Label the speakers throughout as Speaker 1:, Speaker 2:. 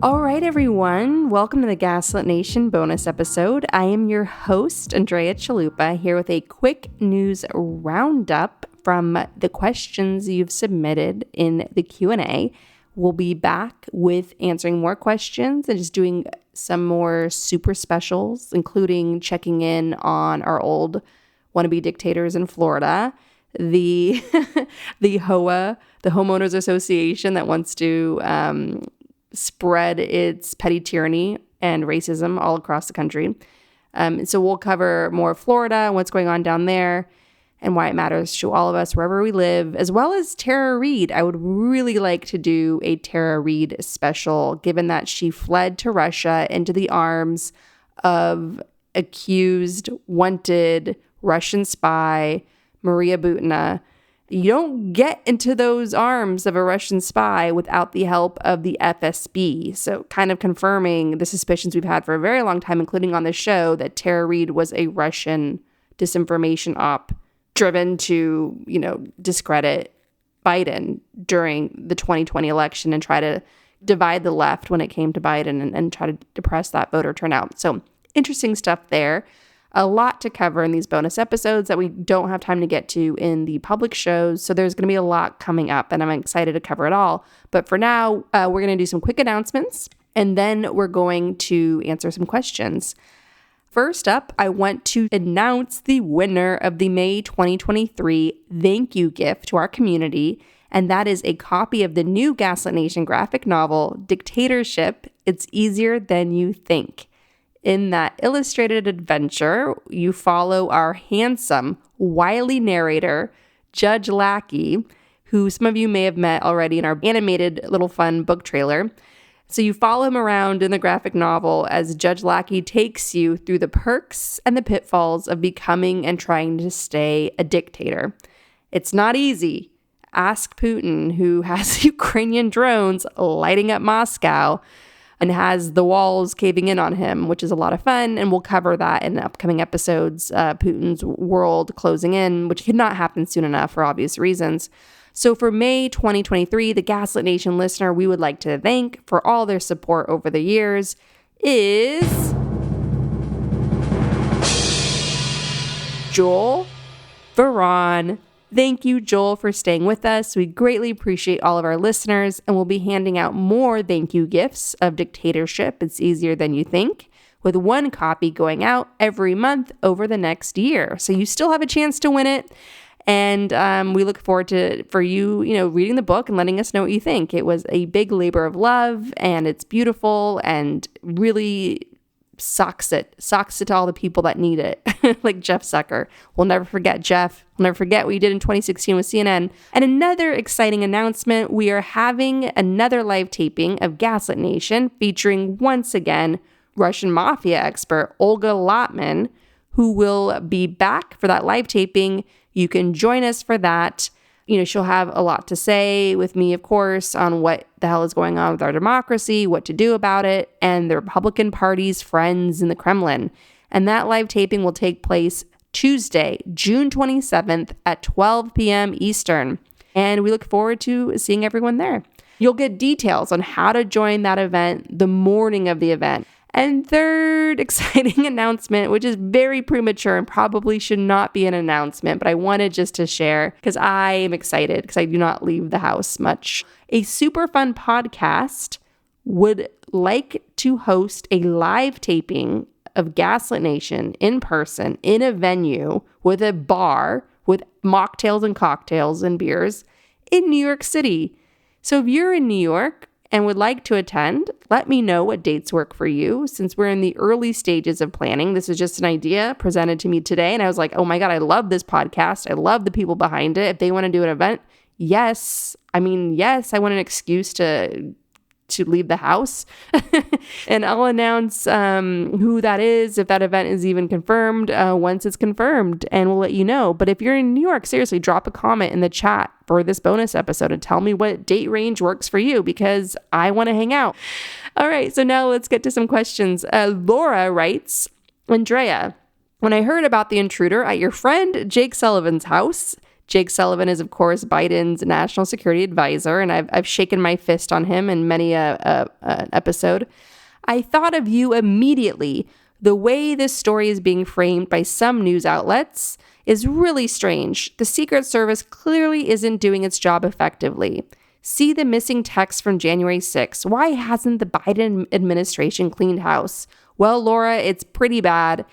Speaker 1: All right, everyone. Welcome to the Gaslit Nation bonus episode. I am your host, Andrea Chalupa, here with a quick news roundup from the questions you've submitted in the Q&A. We'll be back with answering more questions and just doing some more super specials, including checking in on our old wannabe dictators in Florida, the HOA, the Homeowners Association that wants to spread its petty tyranny and racism all across the country. So we'll cover more of Florida and what's going on down there and why it matters to all of us wherever we live, as well as Tara Reade. I would really like to do a Tara Reade special, given that she fled to Russia into the arms of accused, wanted Russian spy Maria Butina. You don't get into those arms of a Russian spy without the help of the FSB. So kind of confirming the suspicions we've had for a very long time, including on this show, that Tara Reade was a Russian disinformation op driven to, discredit Biden during the 2020 election and try to divide the left when it came to Biden and try to depress that voter turnout. So interesting stuff there. A lot to cover in these bonus episodes that we don't have time to get to in the public shows. So there's going to be a lot coming up and I'm excited to cover it all. But for now, we're going to do some quick announcements and then we're going to answer some questions. First up, I want to announce the winner of the May 2023 thank you gift to our community. And that is a copy of the new Gaslit Nation graphic novel, Dictatorship, It's Easier Than You Think. In that illustrated adventure, you follow our handsome, wily narrator, Judge Lackey, who some of you may have met already in our animated little fun book trailer. So you follow him around in the graphic novel as Judge Lackey takes you through the perks and the pitfalls of becoming and trying to stay a dictator. It's not easy. Ask Putin, who has Ukrainian drones lighting up Moscow and has the walls caving in on him, which is a lot of fun. And we'll cover that in upcoming episodes, Putin's world closing in, which could not happen soon enough for obvious reasons. So for May 2023, the Gaslit Nation listener we would like to thank for all their support over the years is Joel Veron. Thank you, Joel, for staying with us. We greatly appreciate all of our listeners, and we'll be handing out more thank you gifts of Dictatorship, It's Easier Than You Think, with one copy going out every month over the next year. So you still have a chance to win it, and we look forward for you, reading the book and letting us know what you think. It was a big labor of love, and it's beautiful, and really socks it to all the people that need it, like Jeff Zucker. We'll never forget Jeff. We'll never forget what you did in 2016 with CNN. And another exciting announcement, we are having another live taping of Gaslit Nation featuring, once again, Russian mafia expert Olga Lotman, who will be back for that live taping. You can join us for that. She'll have a lot to say with me, of course, on what the hell is going on with our democracy, what to do about it, and the Republican Party's friends in the Kremlin. And that live taping will take place Tuesday, June 27th at 12 p.m. Eastern. And we look forward to seeing everyone there. You'll get details on how to join that event the morning of the event. And third exciting announcement, which is very premature and probably should not be an announcement, but I wanted just to share because I am excited because I do not leave the house much. A super fun podcast would like to host a live taping of Gaslit Nation in person in a venue with a bar with mocktails and cocktails and beers in New York City. So if you're in New York and would like to attend, let me know what dates work for you. Since we're in the early stages of planning, this is just an idea presented to me today. And I was like, oh my God, I love this podcast. I love the people behind it. If they want to do an event, yes. I want an excuse to leave the house. And I'll announce who that is, if that event is even confirmed, once it's confirmed, and we'll let you know. But if you're in New York, seriously, drop a comment in the chat for this bonus episode and tell me what date range works for you, because I want to hang out. All right, so now let's get to some questions. Laura writes, Andrea, when I heard about the intruder at your friend Jake Sullivan's house, Jake Sullivan is, of course, Biden's national security advisor, and I've shaken my fist on him in many an episode. I thought of you immediately. The way this story is being framed by some news outlets is really strange. The Secret Service clearly isn't doing its job effectively. See the missing text from January 6th. Why hasn't the Biden administration cleaned house? Well, Laura, it's pretty bad.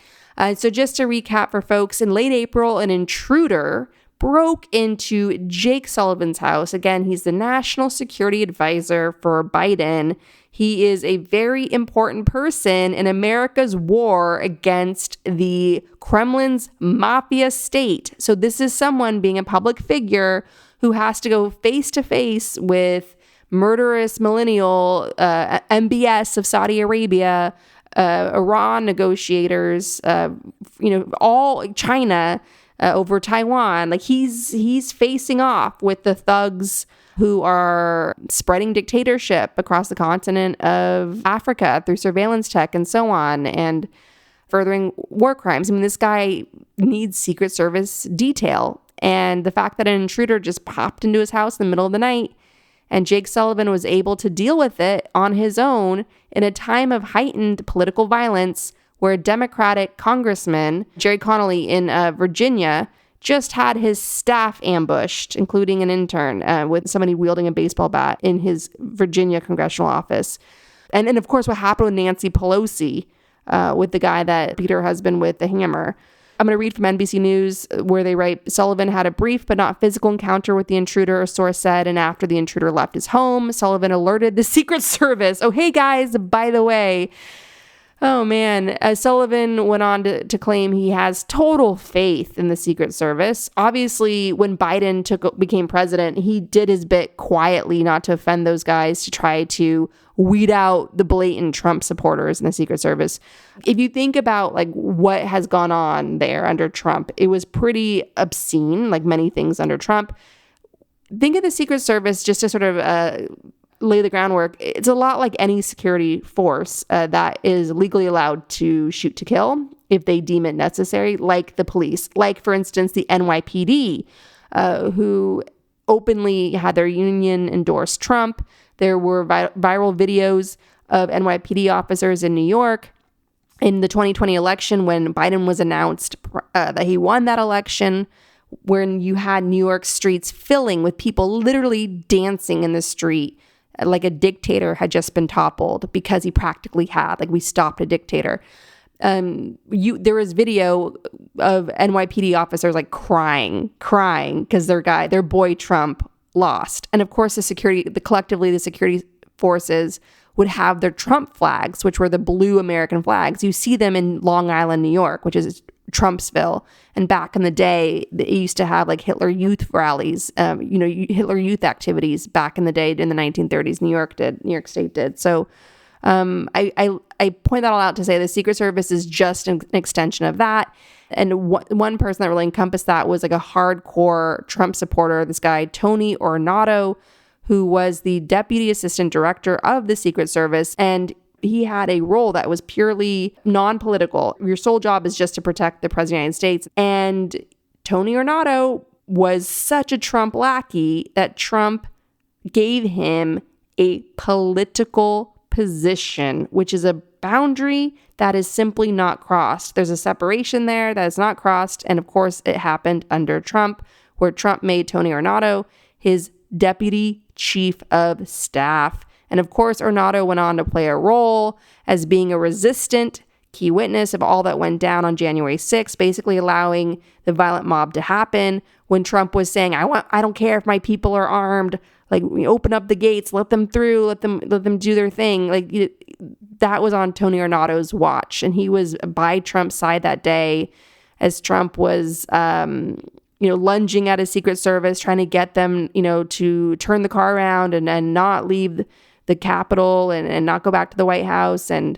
Speaker 1: So just to recap for folks, in late April, an intruder broke into Jake Sullivan's house. Again, he's the national security advisor for Biden. He is a very important person in America's war against the Kremlin's mafia state. So this is someone, being a public figure, who has to go face to face with murderous millennial MBS of Saudi Arabia, Iran negotiators, all China over Taiwan. Like he's facing off with the thugs who are spreading dictatorship across the continent of Africa through surveillance tech and so on, and furthering war crimes. I mean, this guy needs Secret Service detail. And the fact that an intruder just popped into his house in the middle of the night and Jake Sullivan was able to deal with it on his own in a time of heightened political violence, where a Democratic congressman, Jerry Connolly in Virginia, just had his staff ambushed, including an intern with somebody wielding a baseball bat in his Virginia congressional office. And of course, what happened with Nancy Pelosi, with the guy that beat her husband with the hammer. I'm going to read from NBC News, where they write, Sullivan had a brief but not physical encounter with the intruder, a source said, and after the intruder left his home, Sullivan alerted the Secret Service. Oh, hey guys, by the way. Oh man, Sullivan went on to claim he has total faith in the Secret Service. Obviously, when Biden became president, he did his bit quietly not to offend those guys, to try to weed out the blatant Trump supporters in the Secret Service. If you think about like what has gone on there under Trump, it was pretty obscene, like many things under Trump. Think of the Secret Service, just to sort of lay the groundwork. It's a lot like any security force that is legally allowed to shoot to kill if they deem it necessary, like the police, like, for instance, the NYPD, who openly had their union endorse Trump. There were viral videos of NYPD officers in New York in the 2020 election when Biden was announced that he won that election, when you had New York streets filling with people literally dancing in the street like a dictator had just been toppled, because he practically had. Like, we stopped a dictator. There was video of NYPD officers like crying because their boy Trump lost. And of course, the security forces would have their Trump flags, which were the blue American flags. You see them in Long Island, New York, which is Trumpsville. And back in the day, they used to have like Hitler Youth rallies, Hitler Youth activities back in the day in the 1930s. New York State did. So I point that all out to say the Secret Service is just an extension of that. And one person that really encompassed that was like a hardcore Trump supporter, this guy, Tony Ornato, who was the deputy assistant director of the Secret Service. And he had a role that was purely non-political. Your sole job is just to protect the president of the United States. And Tony Ornato was such a Trump lackey that Trump gave him a political position, which is a boundary that is simply not crossed. There's a separation there that is not crossed. And of course, it happened under Trump, where Trump made Tony Ornato his deputy chief of staff. And of course, Ornato went on to play a role as being a resistant key witness of all that went down on January 6th, basically allowing the violent mob to happen when Trump was saying, I don't care if my people are armed, like, we open up the gates, let them through, let them do their thing. Like, that was on Tony Ornato's watch. And he was by Trump's side that day as Trump was, lunging at his Secret Service, trying to get them, to turn the car around and not leave the Capitol and not go back to the White House. And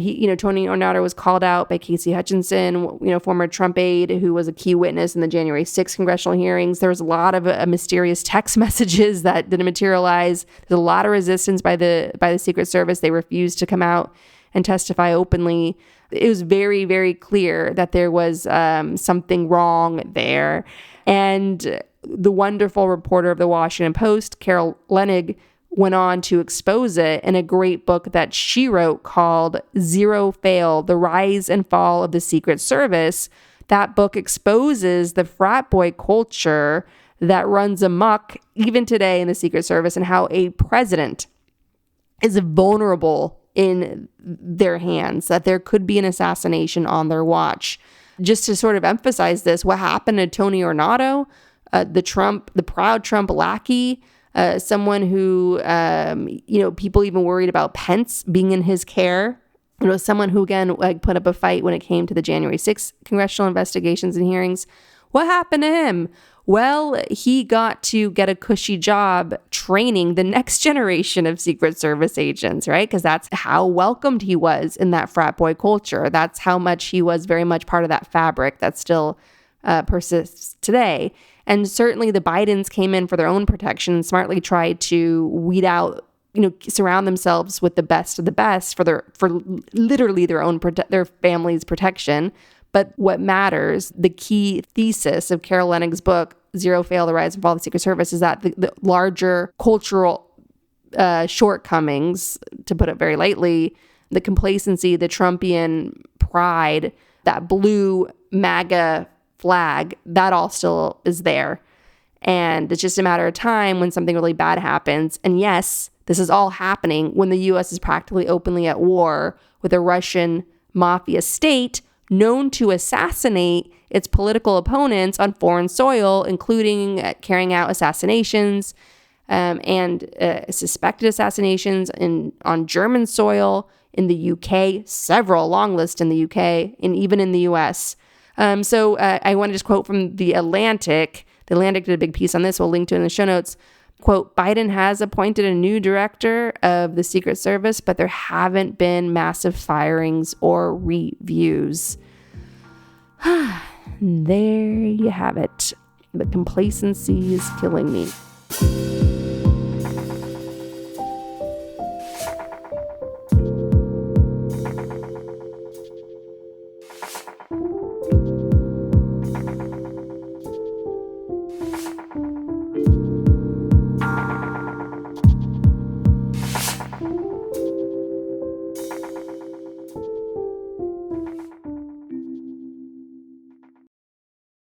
Speaker 1: he, Tony Ornato was called out by Casey Hutchinson, former Trump aide, who was a key witness in the January 6th congressional hearings. There was a lot of mysterious text messages that didn't materialize. There's a lot of resistance by the Secret Service. They refused to come out and testify openly, it was very, very clear that there was something wrong there. And the wonderful reporter of the Washington Post, Carol Leonnig, went on to expose it in a great book that she wrote called Zero Fail: The Rise and Fall of the Secret Service. That book exposes the frat boy culture that runs amok even today in the Secret Service, and how a president is vulnerable in their hands, that there could be an assassination on their watch. Just to sort of emphasize this, what happened to Tony Ornato, the proud Trump lackey, someone who, people even worried about Pence being in his care. Someone who, again, put up a fight when it came to the January 6th congressional investigations and hearings. What happened to him? Well, he got to get a cushy job training the next generation of Secret Service agents, right? Because that's how welcomed he was in that frat boy culture. That's how much he was very much part of that fabric that still persists today. And certainly the Bidens came in for their own protection, smartly tried to weed out, surround themselves with the best of the best for literally their family's protection. But what matters, the key thesis of Carol Leonig's book, Zero Fail: The Rise and Fall of the Secret Service, is that the larger cultural shortcomings, to put it very lightly, the complacency, the Trumpian pride, that blue MAGA flag, that all still is there. And it's just a matter of time when something really bad happens. And yes, this is all happening when the U.S. is practically openly at war with a Russian mafia state known to assassinate its political opponents on foreign soil, including carrying out assassinations and suspected assassinations on German soil, in the UK, several, long list in the UK, and even in the US. So I want to just quote from The Atlantic. The Atlantic did a big piece on this. We'll link to it in the show notes. Quote, Biden has appointed a new director of the Secret Service, but there haven't been massive firings or reviews. There you have it. The complacency is killing me.